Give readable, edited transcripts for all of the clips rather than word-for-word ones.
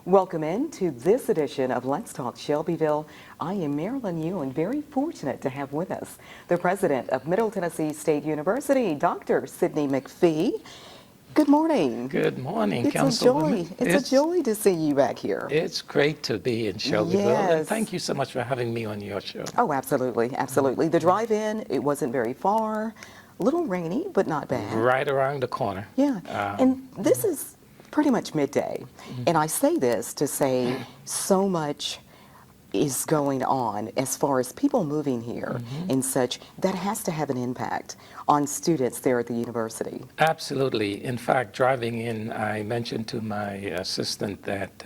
Welcome in to this edition of Let's Talk Shelbyville. I am Marilyn Ewing, very fortunate to have with us the president of Middle Tennessee State University, Dr. Sydney McPhee. Good morning. Good morning, It's Councilwoman. a joy to see you back here. It's great to be in Shelbyville, Yes. and thank you so much for having me on your show. Oh, absolutely, absolutely. The drive-in, it wasn't very far, a little rainy, but not bad. Right around the corner. Yeah, and this is pretty much midday. And I say this to say so much is going on as far as people moving here and such, that has to have an impact on students there at the university. Absolutely. In fact, driving in, I mentioned to my assistant that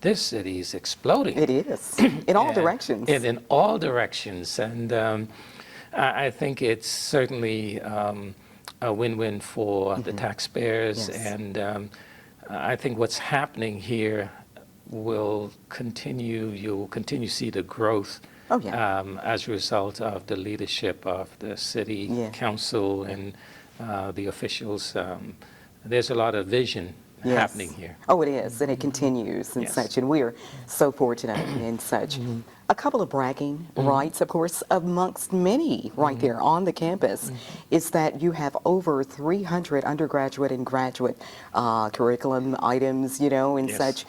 this city is exploding. It is, in all directions. In all directions. And I think it's certainly a win-win for the taxpayers. Yes. And I think what's happening here will continue. You'll continue to see the growth Oh, yeah. as a result of the leadership of the city Yeah. council and the officials. There's a lot of vision Yes. happening here. Oh, it is, and it continues and Yes. such, and we're so fortunate and such. A couple of bragging rights, of course, amongst many right there on the campus, is that you have over 300 undergraduate and graduate curriculum items, you know, and Yes. such.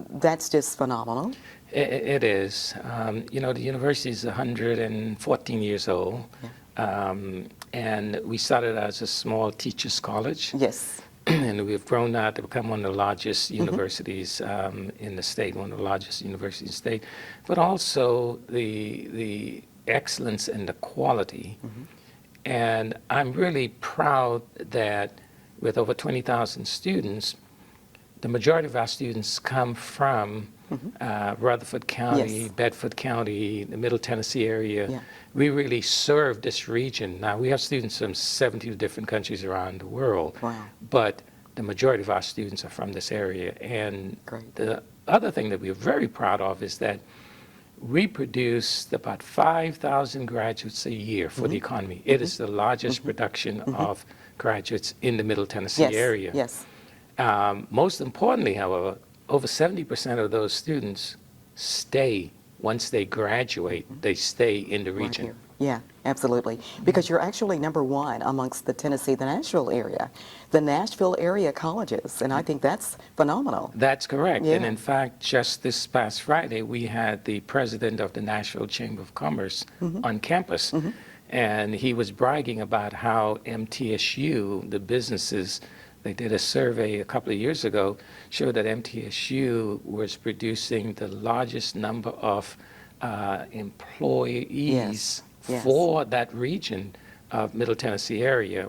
That's just phenomenal. It is. You know, the university is 114 years old, and we started as a small teachers' college. Yes. And we've grown now to become one of the largest universities in the state, one of the largest universities in the state, but also the excellence and the quality. And I'm really proud that with over 20,000 students, the majority of our students come from Rutherford County, Yes. Bedford County, the Middle Tennessee area. Yeah. We really serve this region. Now, we have students from 70 different countries around the world, Wow. but the majority of our students are from this area. And Great. the other thing that we're very proud of is that we produce about 5,000 graduates a year for the economy. It is the largest production of graduates in the Middle Tennessee Yes. area. Yes. Most importantly, however, over 70% of those students stay. Once they graduate, they stay in the Right region. here. Yeah, absolutely. Because you're actually number one amongst the Tennessee, the Nashville area, the Nashville area colleges, and I think that's phenomenal. That's correct. And Yeah. in fact, just this past Friday, we had the president of the Nashville Chamber of Commerce on campus. And he was bragging about how MTSU, the businesses, they did a survey a couple of years ago, showed that MTSU was producing the largest number of employees Yes. Yes. for that region of Middle Tennessee area.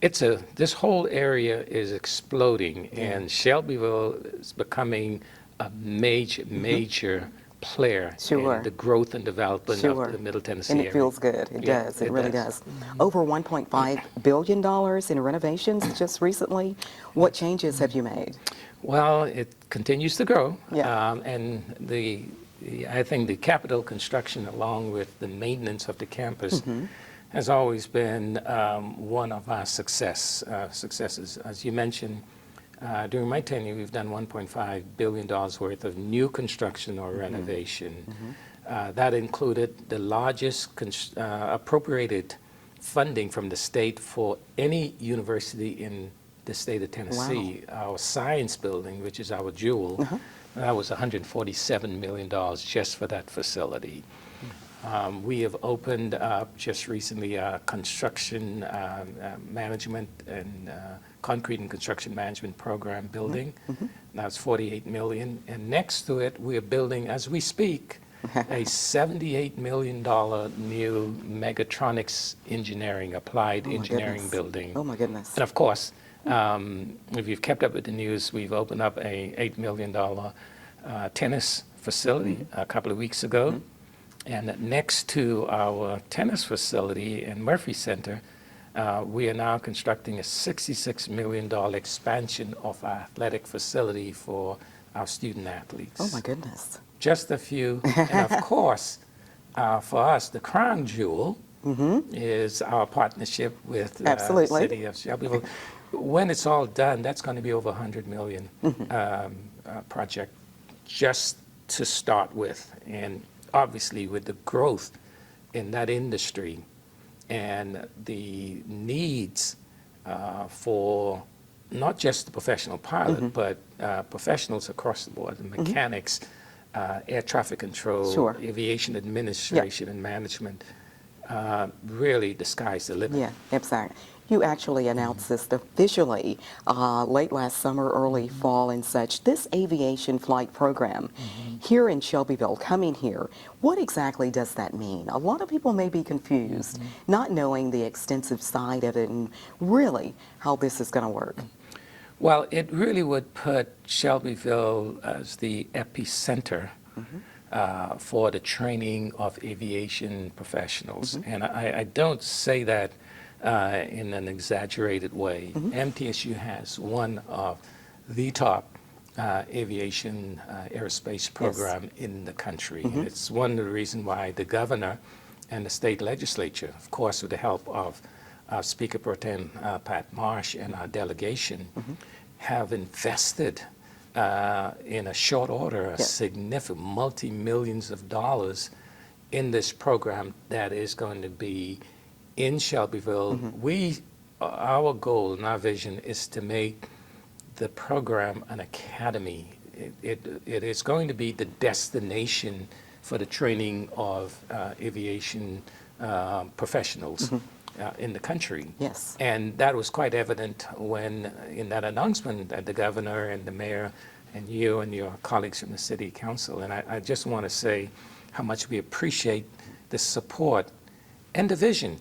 This whole area is exploding, and Shelbyville is becoming a major player Sure. in the growth and development Sure. of the Middle Tennessee And area. it feels good. It Yeah, does. It it really does. does. Over $1.5 billion in renovations just recently. What changes have you made? Well, it continues to grow. Yeah. And I think the capital construction, along with the maintenance of the campus, has always been one of our successes. As you mentioned, during my tenure, we've done $1.5 billion worth of new construction or renovation. That included the largest appropriated funding from the state for any university in the state of Tennessee. Our science building, which is our jewel, that was $147 million just for that facility. We have opened up just recently a construction management and concrete and construction management program building. That's $48 million. And next to it, we're building, as we speak, a $78 million new mechatronics engineering, applied engineering goodness. building. Oh, my goodness. And of course, if you've kept up with the news, we've opened up a $8 million tennis facility a couple of weeks ago. And next to our tennis facility in Murphy Center, we are now constructing a $66 million expansion of our athletic facility for our student athletes. Oh, my goodness. Just a few. And of course, for us, the crown jewel is our partnership with the Absolutely. city of Shelbyville. When it's all done, that's going to be over 100 million project just to start with. And obviously with the growth in that industry and the needs for not just the professional pilot, but professionals across the board, the mechanics, air traffic control, Sure. aviation administration and management, really the sky's the limit. Yeah, exactly. You actually announced this officially late last summer, early fall and such. This aviation flight program here in Shelbyville, coming here, what exactly does that mean? A lot of people may be confused, not knowing the extensive side of it and really how this is going to work. Well, it really would put Shelbyville as the epicenter for the training of aviation professionals. And I don't say that in an exaggerated way. MTSU has one of the top aviation aerospace program in the country. And it's one of the reasons why the governor and the state legislature, of course with the help of Speaker Pro Tem Pat Marsh and our delegation, have invested in a short order a significant multi-millions of dollars in this program that is going to be in Shelbyville. Our goal and our vision is to make the program an academy. It is going to be the destination for the training of aviation professionals in the country. Yes. And that was quite evident when, in that announcement, that the governor and the mayor and you and your colleagues from the city council. And I just want to say how much we appreciate the support and the vision.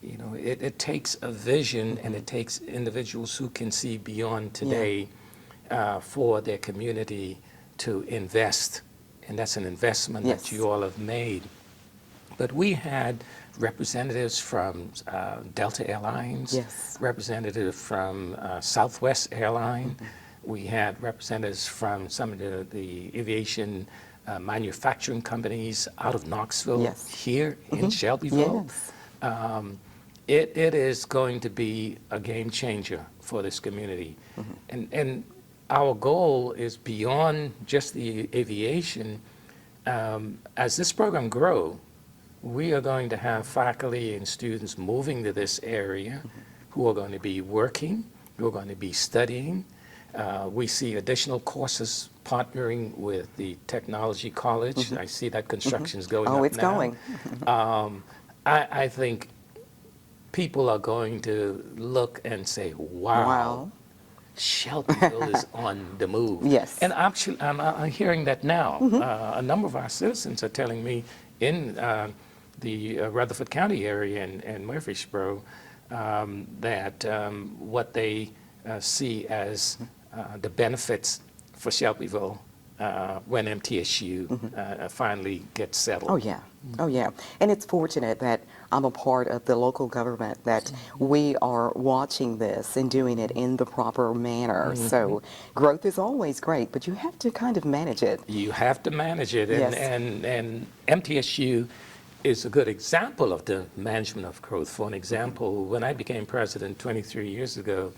You know, it takes a vision and it takes individuals who can see beyond today for their community to invest. And that's an investment that you all have made. But we had representatives from Delta Airlines, representatives from Southwest Airline. We had representatives from some of the aviation manufacturing companies out of Knoxville, here in Shelbyville. It is going to be a game changer for this community. And our goal is beyond just the aviation. As this program grows, we are going to have faculty and students moving to this area who are going to be working, who are going to be studying. We see additional courses partnering with the technology college. I see that construction's going up now. Oh, it's going. I think people are going to look and say, wow. Shelbyville is on the move. Yes. And actually, I'm hearing that now. A number of our citizens are telling me in the Rutherford County area and Murfreesboro that what they see as the benefits for Shelbyville when MTSU finally gets settled. Oh, yeah. Oh, yeah. And it's fortunate that I'm a part of the local government, that we are watching this and doing it in the proper manner. So growth is always great, but you have to kind of manage it. You have to manage it. And MTSU is a good example of the management of growth. For an example, when I became president 23 years ago,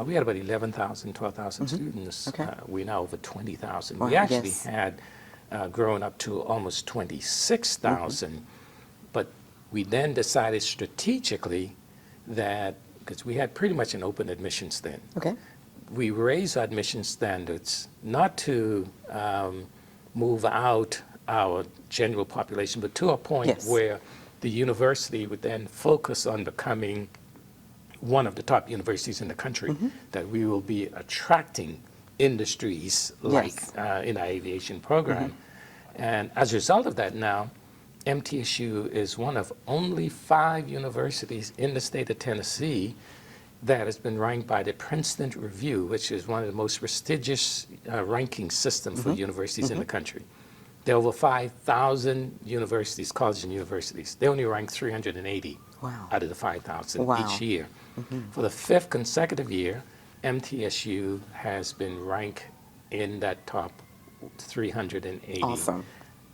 we had about 11,000, 12,000 students. We're now over 20,000. We actually had grown up to almost 26,000. But we then decided strategically that, because we had pretty much an open admissions then, we raised our admission standards not to move out our general population, but to a point where the university would then focus on becoming one of the top universities in the country, that we will be attracting industries like in our aviation program. And as a result of that now, MTSU is one of only 5 universities in the state of Tennessee that has been ranked by the Princeton Review, which is one of the most prestigious ranking systems for universities in the country. There are over 5,000 universities, colleges and universities. They only rank 380 out of the 5,000 each year. For the 5th consecutive year, MTSU has been ranked in that top 380. Awesome.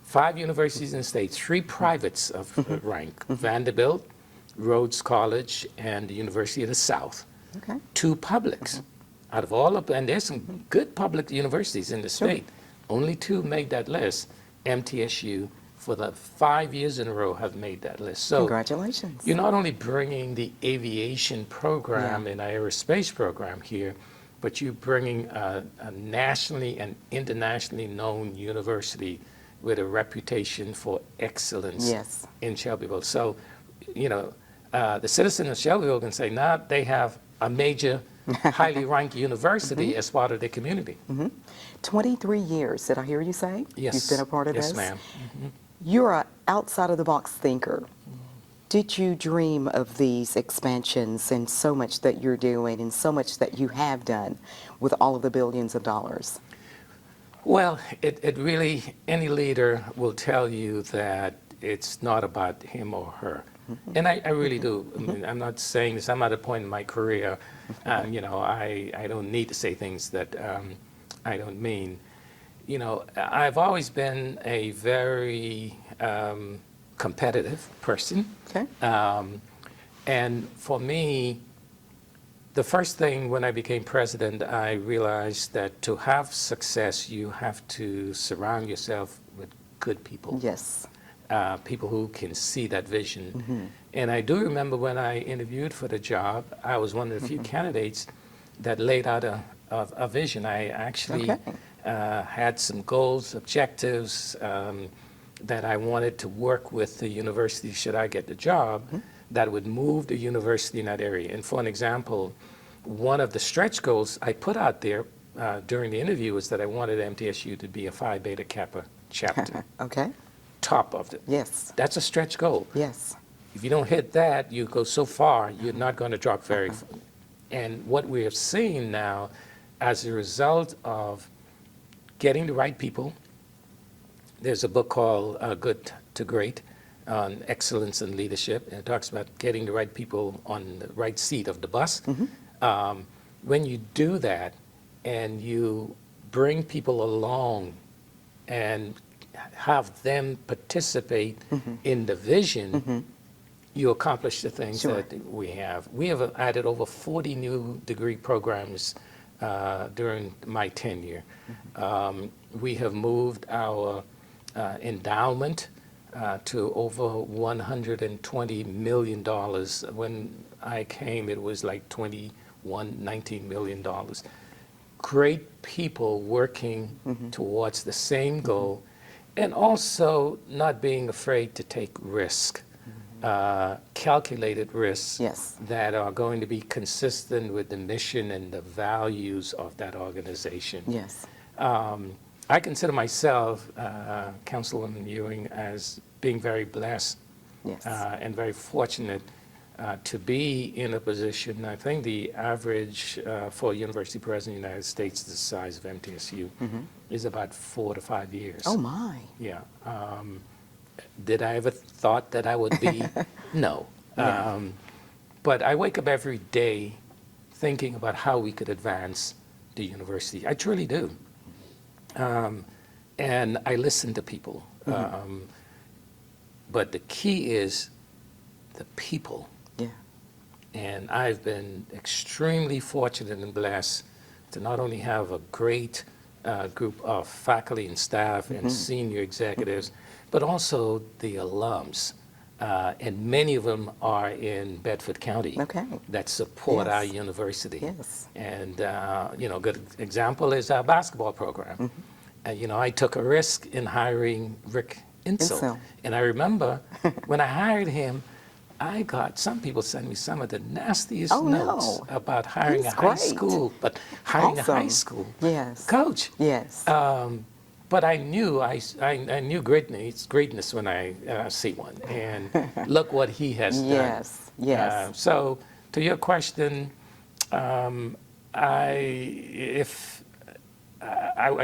5 universities in the state, 3 privates of rank, Vanderbilt, Rhodes College, and the University of the South. Okay. 2 publics. Out of all of, and there's some good public universities in the state, only 2 made that list. MTSU, for the 5 years in a row, have made that list. So Congratulations. you're not only bringing the aviation program and aerospace program here, but you're bringing a nationally and internationally known university with a reputation for excellence Yes. in Shelbyville. So, you know, the citizens of Shelbyville can say, now they have a major, highly ranked university as part of their community. 23 years, did I hear you say? Yes. You've been a part of yes, this? ma'am. You're an outside-of-the-box thinker. Did you dream of these expansions and so much that you're doing and so much that you have done with all of the billions of dollars? Well, it really, any leader will tell you that it's not about him or her. And I really do. I mean, I'm not saying this, I'm at a point in my career, you know, I don't need to say things that I don't mean. You know, I've always been a very competitive person. Okay. And for me, the first thing when I became president, I realized that to have success, you have to surround yourself with good people. Yes. People who can see that vision. And I do remember when I interviewed for the job, I was one of the few candidates that laid out a vision. I actually had some goals, objectives that I wanted to work with the university should I get the job that would move the university in that area. And for an example, one of the stretch goals I put out there during the interview was that I wanted MTSU to be a Phi Beta Kappa chapter. Okay. Top of it. Yes. That's a stretch goal. Yes. If you don't hit that, you go so far, you're not going to drop very far. And what we are seeing now, as a result of getting the right people, there's a book called Good to Great on excellence and leadership, and it talks about getting the right people on the right seat of the bus. When you do that and you bring people along and have them participate in the vision, you accomplish the things that we have. We have added over 40 new degree programs during my tenure. We have moved our endowment to over $120 million. When I came, it was like $19 million. Great people working towards the same goal, and also not being afraid to take risk, calculated risks that are going to be consistent with the mission and the values of that organization. Yes. I consider myself, Councilwoman Ewing, as being very blessed and very fortunate to be in a position. I think the average for a university president in the United States the size of MTSU is about 4 to 5 years. Oh, my. Yeah. Did I ever thought that I would be? No. But I wake up every day thinking about how we could advance the university. I truly do. And I listen to people. But the key is the people. Yeah. And I've been extremely fortunate and blessed to not only have a great group of faculty and staff and senior executives, but also the alums. And many of them are in Bedford County that support our university. Yes. And, you know, a good example is our basketball program. You know, I took a risk in hiring Rick Insel. And I remember when I hired him, I got some people sent me some of the nastiest notes about hiring a high school, but hiring a high school coach. Yes. But I knew I knew greatness when I see one, and look what he has done. Yes. Yes. So to your question, I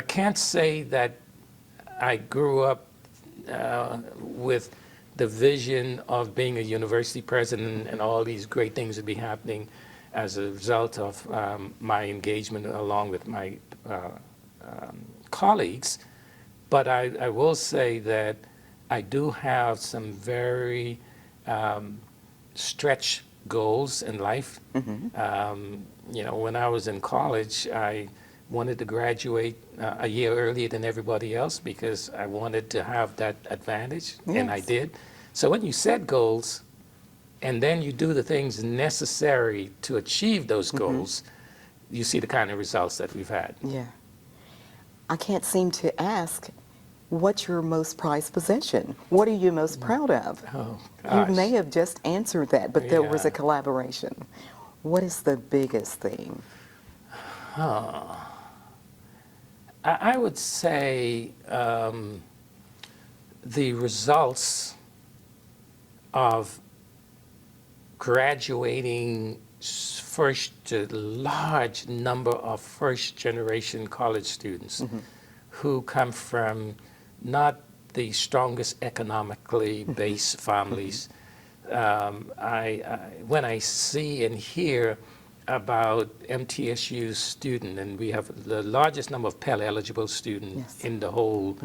can't say that I grew up with the vision of being a university president and all these great things would be happening as a result of my engagement along with my colleagues. But I will say that I do have some very stretch goals in life. You know, when I was in college, I wanted to graduate a year earlier than everybody else because I wanted to have that advantage, and I Yes. did. So when you set goals and then you do the things necessary to achieve those goals, you see the kind of results that we've had. Yeah. I can't seem to ask, what's your most prized possession? What are you most proud of? Oh, You may gosh. have just answered that, but there was a Yeah. collaboration. What is the biggest thing? I would say the results of graduating first a large number of first generation college students who come from not the strongest economically based families. When I see and hear about MTSU student, and we have the largest number of Pell eligible students Yes. in the whole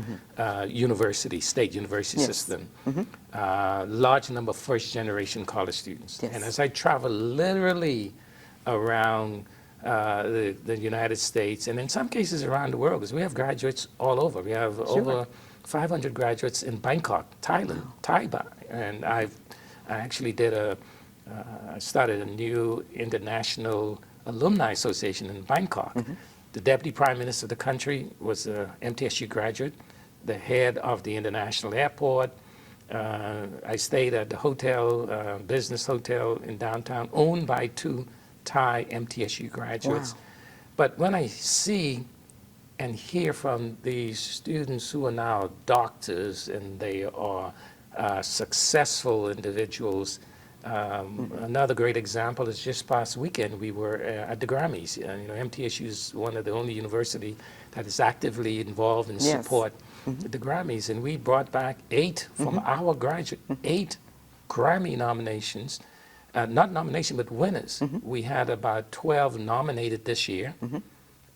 university, state university Yes. system, large number of first generation college students. Yes. And as I travel literally around the United States, and in some cases around the world, because we have graduates all over. We have over 500 graduates in Bangkok, Thailand, Thailand. And I actually I started a new international alumni association in Bangkok. The deputy prime minister of the country was a MTSU graduate, the head of the international airport. I stayed at the hotel, business hotel in downtown, owned by two Thai MTSU graduates. Wow. But when I see and hear from these students who are now doctors and they are successful individuals. Another great example is just past weekend we were at the Grammys. You know, MTSU is one of the only university that is actively involved in Yes. support the Grammys, and we brought back 8 from our graduate, 8 Grammy nominations. Not nomination, but winners. We had about 12 nominated this year.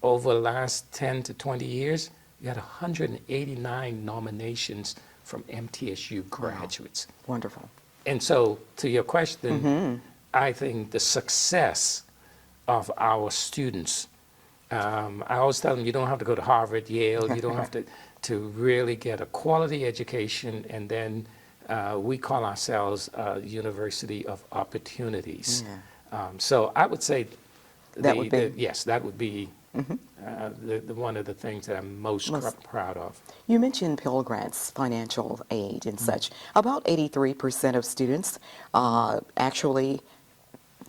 Over the last 10 to 20 years, we had 189 nominations from MTSU graduates. Wonderful. And so, to your question, I think the success of our students, I always tell them you don't have to go to Harvard, Yale, you don't have to really get a quality education, and then we call ourselves a university of opportunities. So I would say That would be- yes, that would be one of the things that I'm most proud of. You mentioned Pell Grants, financial aid and such. About 83% of students actually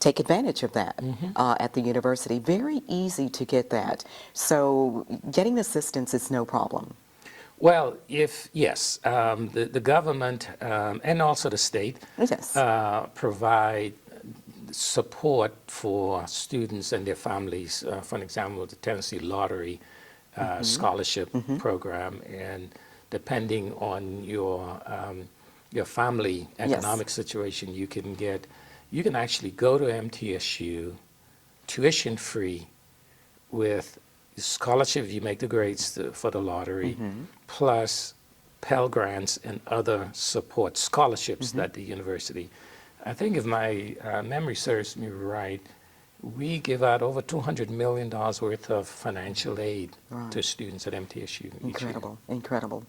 take advantage of that at the university. Very easy to get that. So getting assistance is no problem. Well, yes, the government and also the state Yes. provide support for students and their families. For example, the Tennessee Lottery scholarship program, and depending on your family economic situation, you can actually go to MTSU tuition free with scholarship if you make the grades for the lottery, plus Pell Grants and other support scholarships that the university. I think if my memory serves me right, we give out over $200 million worth of financial aid to students at MTSU each year. Incredible, incredible.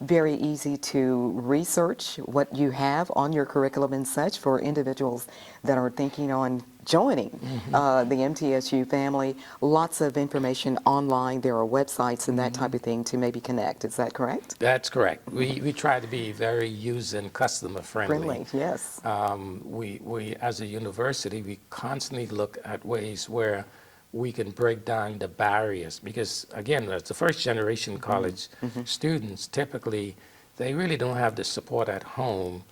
Very easy to research what you have on your curriculum and such for individuals that are thinking on joining the MTSU family. Lots of information online. There are websites and that type of thing to maybe connect. Is that correct? That's correct. We try to be very user and customer friendly. Yes. We as a university, we constantly look at ways where we can break down the barriers, because again, as the first generation college students, typically they really don't have the support at home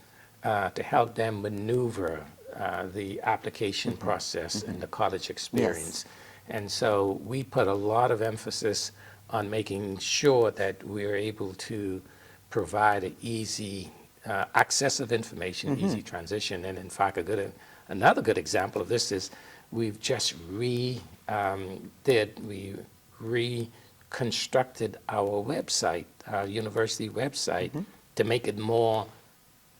to help them maneuver the application process and the college experience. And so we put a lot of emphasis on making sure that we're able to provide an easy access of information, easy transition. And in fact, another good example of this is we've just reconstructed our website, our university website, to make it more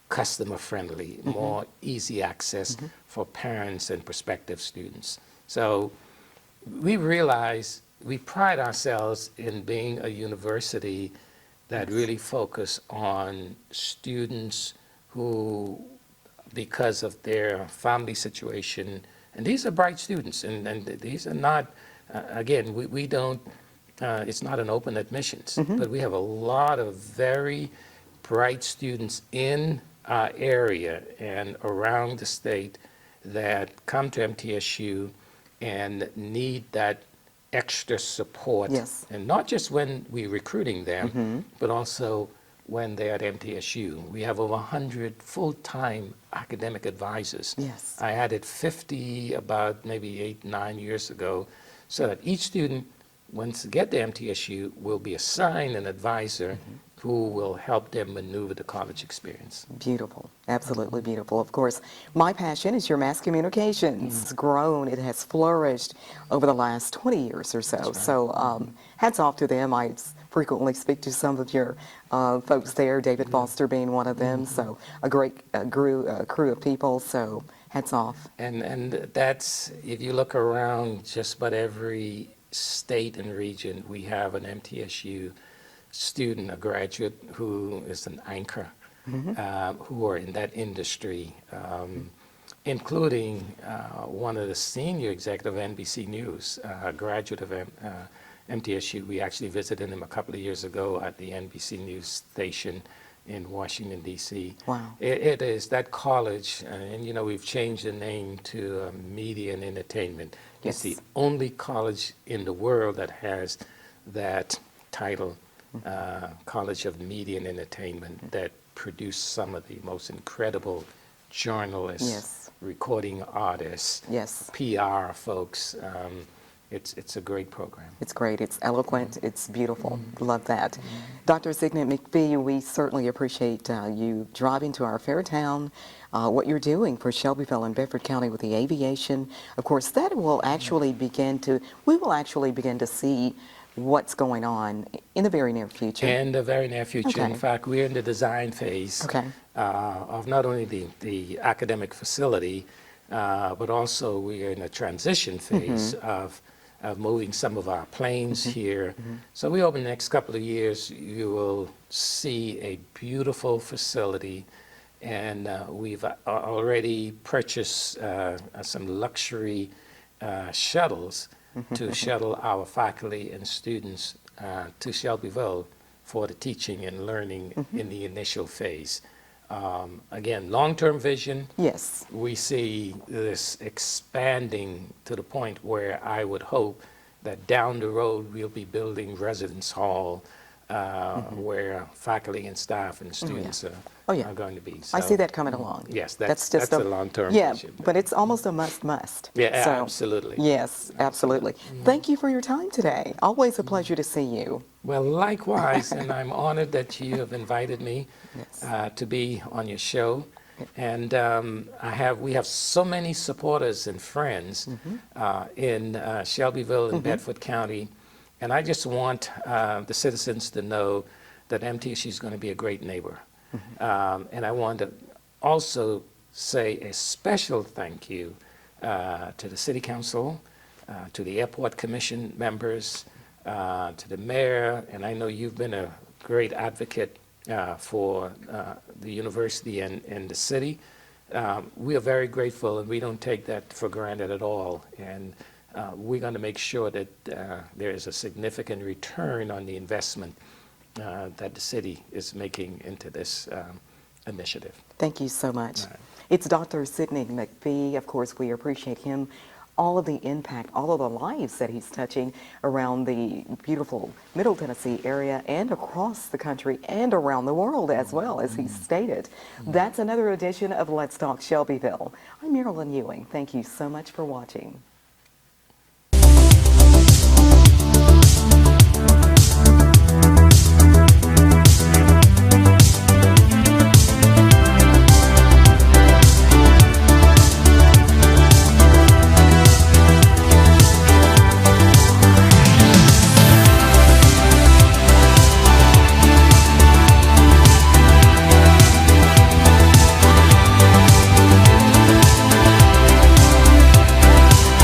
customer-friendly, more easy access for parents and prospective students. So we realize we pride ourselves in being a university that really focus on students who, because of their family situation, and these are bright students, and these are not, again, we don't, it's not an open admissions, but we have a lot of very bright students in our area and around the state that come to MTSU and need that extra support. Yes. And not just when we're recruiting them, but also when they're at MTSU. We have over 100 full-time academic advisors. Yes. I added 50 about maybe 8, 9 years ago, so that each student, once they get to MTSU, will be assigned an advisor who will help them maneuver the college experience. Beautiful, absolutely beautiful. Of course, my passion is your mass communications. It's grown, it has flourished over the last 20 years or so. Right. So hats off to them. I frequently speak to some of your folks there, David Foster being one of them. So a great crew of people, so hats off. And that's, if you look around just about every state and region, we have an MTSU student, a graduate who is an anchor, who are in that industry, including one of the senior executive of NBC News, a graduate of MTSU. We actually visited him a couple of years ago at the NBC News station in Washington, D.C. Wow. It is that college, and you know, we've changed the name to Media and Entertainment. It's the Yes. only college in the world that has that title, College of Media and Entertainment, that produced some of the most incredible journalists, Yes. recording artists, Yes. PR folks. It's a great program. It's great. It's eloquent. It's beautiful. Love that. Dr. Signet McPhee, we certainly appreciate you driving to our fair town, what you're doing for Shelbyville and Bedford County with the aviation. Of course, that will actually we will actually begin to see what's going on in the very near future. In the very near future. Okay. In fact, we're in the design phase Okay. of not only the academic facility, but also we're in a transition phase of moving some of our planes here. So we hope in the next couple of years you will see a beautiful facility, and we've already purchased some luxury shuttles to shuttle our faculty and students to Shelbyville for the teaching and learning in the initial phase. Again, long-term vision. Yes. We see this expanding to the point where I would hope that down the road we'll be building residence hall where faculty and staff and students are going to be. I So, see that coming along. Yes, that's a long-term Yeah, vision. but it's almost a must. Yeah, So, absolutely. Yes, absolutely. Thank you for your time today. Always a pleasure to see you. Well, likewise, and I'm honored that you have invited me Yes. to be on your show. And we have so many supporters and friends in Shelbyville and Bedford County, and I just want the citizens to know that MTSU is going to be a great neighbor. And I want to also say a special thank you to the City Council, to the Airport Commission members, to the mayor, and I know you've been a great advocate for the university and the city. We are very grateful, and we don't take that for granted at all. And we're going to make sure that there is a significant return on the investment that the city is making into this initiative. Thank you so much. All right. It's Dr. Sidney McPhee. Of course, we appreciate him, all of the impact, all of the lives that he's touching around the beautiful Middle Tennessee area and across the country and around the world as well, as he stated. That's another edition of Let's Talk Shelbyville. I'm Marilyn Ewing. Thank you so much for watching.